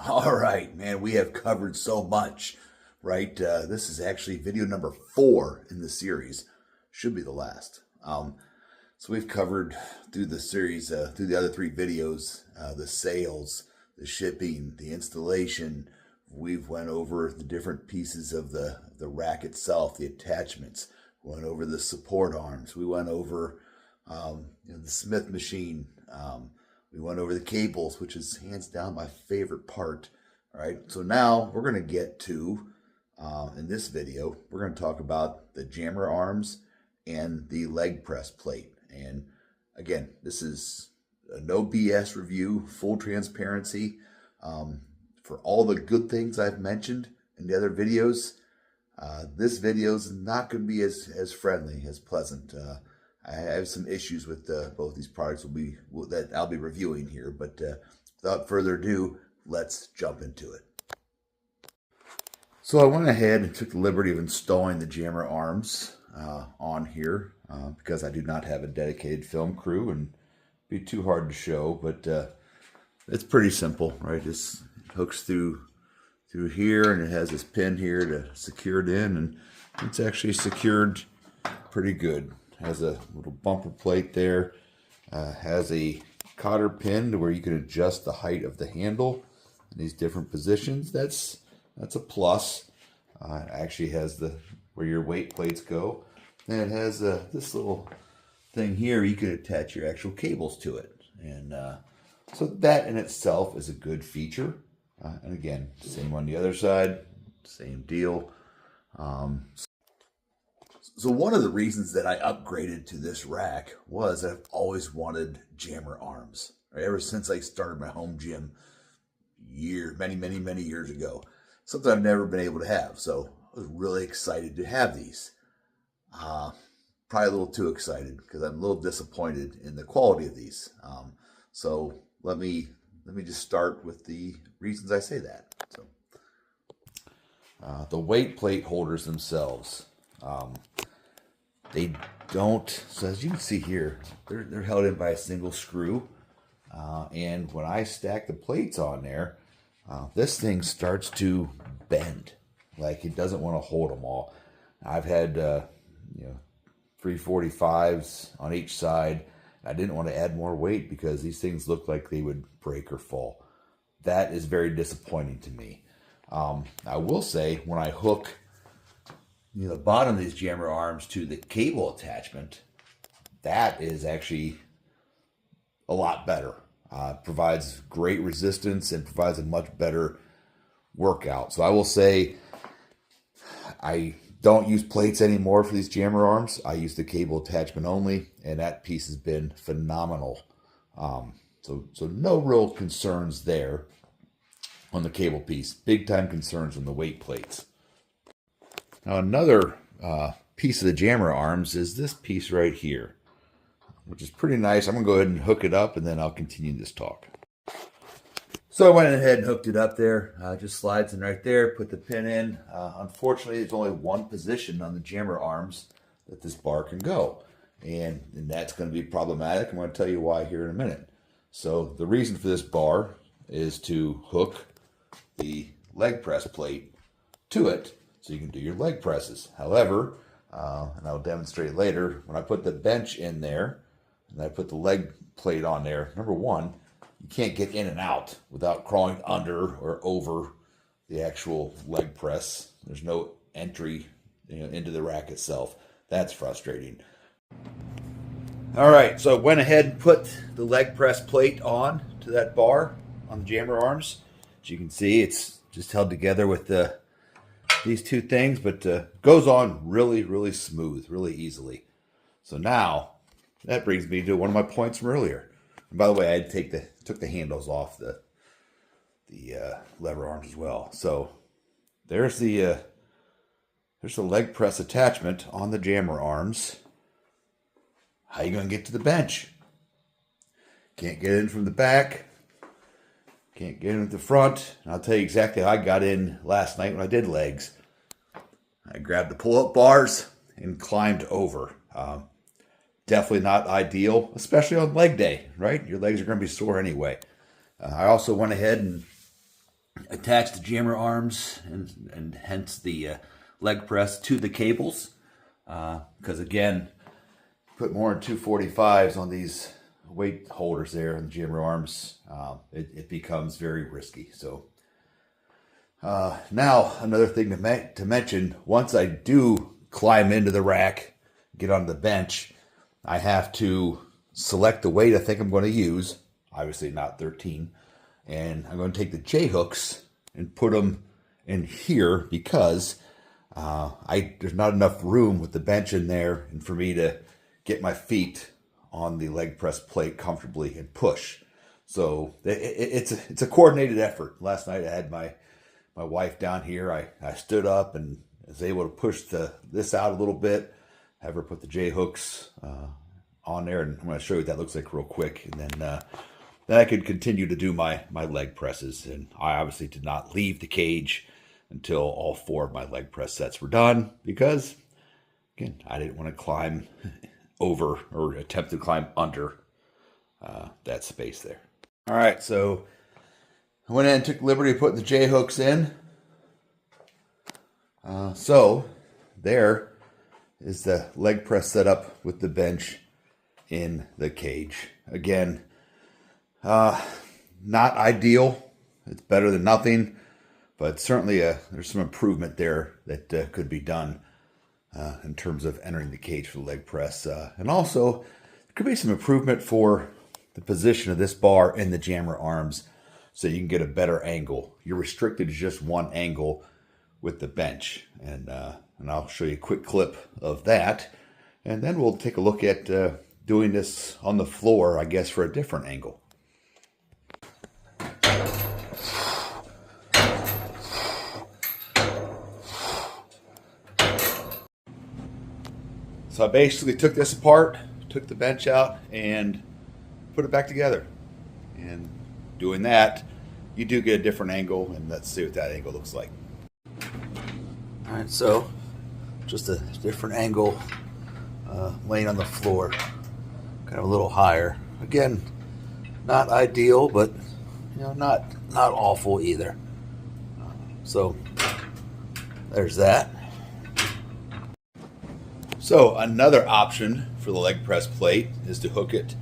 All right, man, we have covered so much, right? This is actually video number 4 in the series. Should be the last. So we've covered through the series, through the other 3 videos, the sales, the shipping, the installation. We've went over the different pieces of the rack itself, the attachments. We went over the support arms. We went over the Smith machine. We went over the cables, which is hands down my favorite part. All right, so now we're going to get to, in this video, we're going to talk about the jammer arms and the leg press plate. And again, this is a no BS review, full transparency. For all the good things I've mentioned in the other videos, this video is not going to be as friendly, as pleasant. I have some issues with both these products that I'll be reviewing here, but without further ado, let's jump into it. So I went ahead and took the liberty of installing the jammer arms on here because I do not have a dedicated film crew and it'd be too hard to show, but it's pretty simple, right? Just hooks through here, and it has this pin here to secure it in, and it's actually secured pretty good. Has a little bumper plate there, has a cotter pin to where you can adjust the height of the handle in these different positions. That's a plus. It actually has where your weight plates go, and it has this little thing here. You can attach your actual cables to it, and so that in itself is a good feature. And again, same on the other side, same deal. So one of the reasons that I upgraded to this rack was that I've always wanted jammer arms. Right? Ever since I started my home gym many years ago. Something I've never been able to have. So I was really excited to have these. Probably a little too excited because I'm a little disappointed in the quality of these. So let me just start with the reasons I say that. So the weight plate holders themselves. They don't, so as you can see here, they're held in by a single screw. And when I stack the plates on there, this thing starts to bend. Like it doesn't want to hold them all. I've had, 345s on each side. I didn't want to add more weight because these things look like they would break or fall. That is very disappointing to me. I will say when I hook the bottom of these jammer arms to the cable attachment, that is actually a lot better. Provides great resistance and provides a much better workout. So I will say I don't use plates anymore for these jammer arms. I use the cable attachment only, and that piece has been phenomenal. So no real concerns there on the cable piece. Big time concerns on the weight plates. Now another piece of the jammer arms is this piece right here, which is pretty nice. I'm going to go ahead and hook it up, and then I'll continue this talk. So I went ahead and hooked it up there. Just slides in right there, put the pin in. Unfortunately, there's only one position on the jammer arms that this bar can go. And that's going to be problematic. I'm going to tell you why here in a minute. So the reason for this bar is to hook the leg press plate to it so you can do your leg presses. However, and I'll demonstrate later, when I put the bench in there and I put the leg plate on there, number one, you can't get in and out without crawling under or over the actual leg press. There's no entry into the rack itself. That's frustrating. All right, so I went ahead and put the leg press plate on to that bar on the jammer arms. As you can see, it's just held together with these two things, but goes on really smooth, really easily. So now that brings me to one of my points from earlier. And by the way, I took the handles off the lever arms as well. So there's the leg press attachment on the jammer arms. How are you going to get to the bench? Can't get in from the back. Can't get in at the front. And I'll tell you exactly how I got in last night when I did legs. I grabbed the pull-up bars and climbed over. Definitely not ideal, especially on leg day, right? Your legs are going to be sore anyway. I also went ahead and attach the jammer arms and hence the leg press to the cables. Because again, put more than 245s on these weight holders there and the jammer arms, it becomes very risky. So now another thing to mention, once I do climb into the rack, get on the bench, I have to select the weight I think I'm going to use, obviously not 13, and I'm going to take the J-hooks and put them in here because there's not enough room with the bench in there and for me to get my feet on the leg press plate comfortably and push. So it's a coordinated effort. Last night I had my wife down here. I stood up and was able to push this out a little bit, have her put the J-hooks on there, and I'm going to show you what that looks like real quick, and then I could continue to do my leg presses. And I obviously did not leave the cage until all 4 of my leg press sets were done because, again, I didn't want to climb over or attempt to climb under that space there. All right, so I went in and took the liberty of putting the J-hooks in. So there is the leg press setup with the bench in the cage. Again, not ideal. It's better than nothing, but certainly there's some improvement there that could be done in terms of entering the cage for the leg press. And also, there could be some improvement for the position of this bar in the jammer arms so you can get a better angle. You're restricted to just one angle with the bench. And I'll show you a quick clip of that. And then we'll take a look at doing this on the floor, I guess, for a different angle. So I basically took this apart, took the bench out, and put it back together. And doing that, you do get a different angle, and let's see what that angle looks like. All right, so just a different angle, laying on the floor, kind of a little higher. Again, not ideal, but not awful either. So there's that. So another option for the leg press plate is to hook it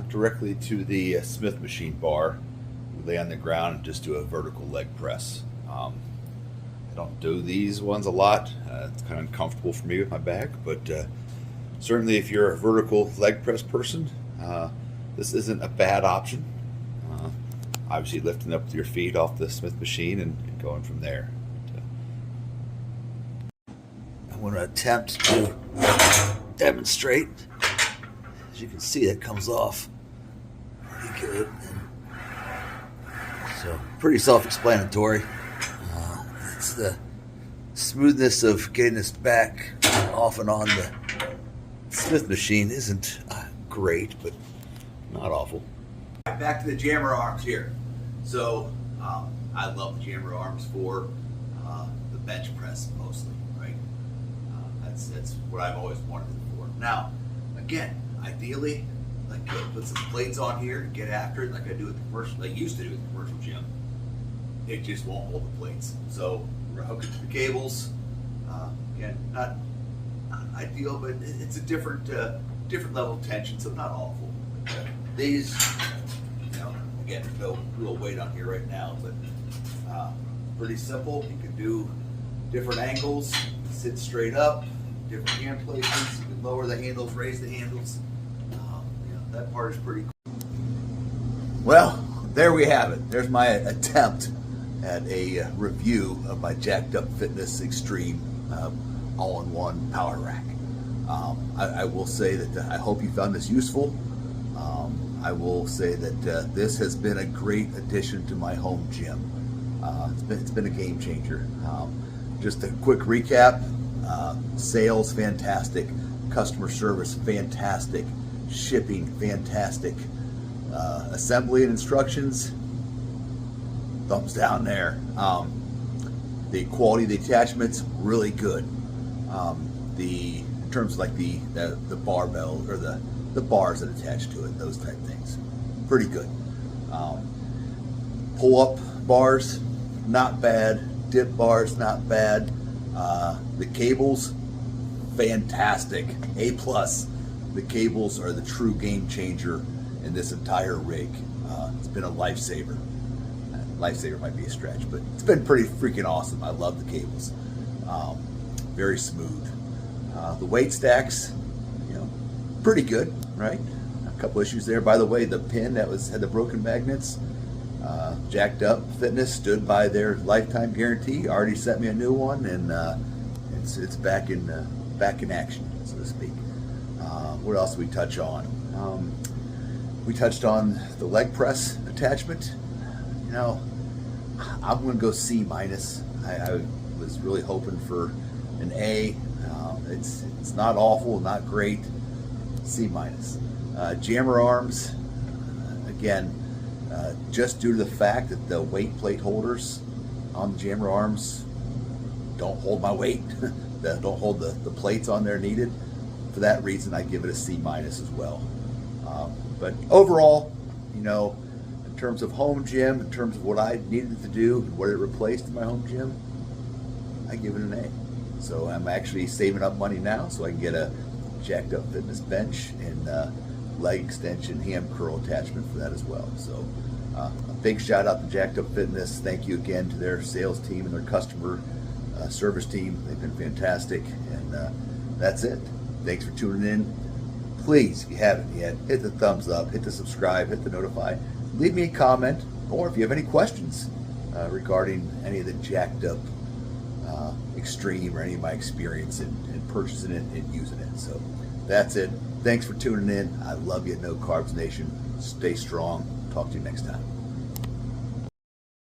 directly to the Smith machine bar, lay on the ground and just do a vertical leg press. I don't do these ones a lot. It's kind of uncomfortable for me with my back, but certainly if you're a vertical leg press person, this isn't a bad option. Obviously lifting up your feet off the Smith machine and going from there. I'm going to attempt to demonstrate. As you can see, it comes off pretty good. So pretty self-explanatory. It's the smoothness of getting this back off and on the Smith machine isn't great, but not awful. Back to the jammer arms here. So I love the jammer arms for the bench press mostly, right? That's what I've always wanted it for. Now, again, ideally, like put some plates on here and get after it, like I do at the commercial. I used to do at the commercial gym. It just won't hold the plates. So we're hooked to the cables. Again, not ideal, but it's a different level of tension, so not awful. But, these, again, no real weight on here right now, but pretty simple. You can do different angles, sit straight up, different hand placements. You can lower the handles, raise the handles. That part is pretty cool. Well, there we have it. There's my attempt at a review of my Jacked Up Fitness Extreme all-in-one power rack. I will say that I hope you found this useful. I will say that this has been a great addition to my home gym. It's been a game changer. Just a quick recap: sales fantastic, customer service fantastic, shipping fantastic, assembly and instructions thumbs down there. The quality of the attachments really good. In terms of like the barbell or the bars that attach to it, those type things, pretty good. Pull up bars, not bad. Dip bars, not bad. The cables, fantastic. A+. The cables are the true game changer in this entire rig. It's been a lifesaver. Lifesaver might be a stretch, but it's been pretty freaking awesome. I love the cables. Very smooth. The weight stacks, pretty good, right? A couple issues there. By the way, the pin that had the broken magnets, Jacked Up Fitness stood by their lifetime guarantee. Already sent me a new one, and it's back in action, so to speak. What else did we touch on? We touched on the leg press attachment. I'm going to go C-. I was really hoping for an A. It's not awful, not great. C-. Jammer arms, again, just due to the fact that the weight plate holders on the jammer arms don't hold my weight, don't hold the plates on there needed. For that reason, I give it a C- as well. But overall, in terms of home gym, in terms of what I needed to do, what it replaced in my home gym, I give it an A. So I'm actually saving up money now so I can get a Jacked Up Fitness bench and leg extension ham curl attachment for that as well. So a big shout out to Jacked Up Fitness. Thank you again to their sales team and their customer service team. They've been fantastic. And that's it. Thanks for tuning in. Please, if you haven't yet, hit the thumbs up, hit the subscribe, hit the notify. Leave me a comment, or if you have any questions regarding any of the Jacked Up Extreme or any of my experience in purchasing it and using it. So that's it. Thanks for tuning in. I love you at No Carbs Nation. Stay strong. Talk to you next time.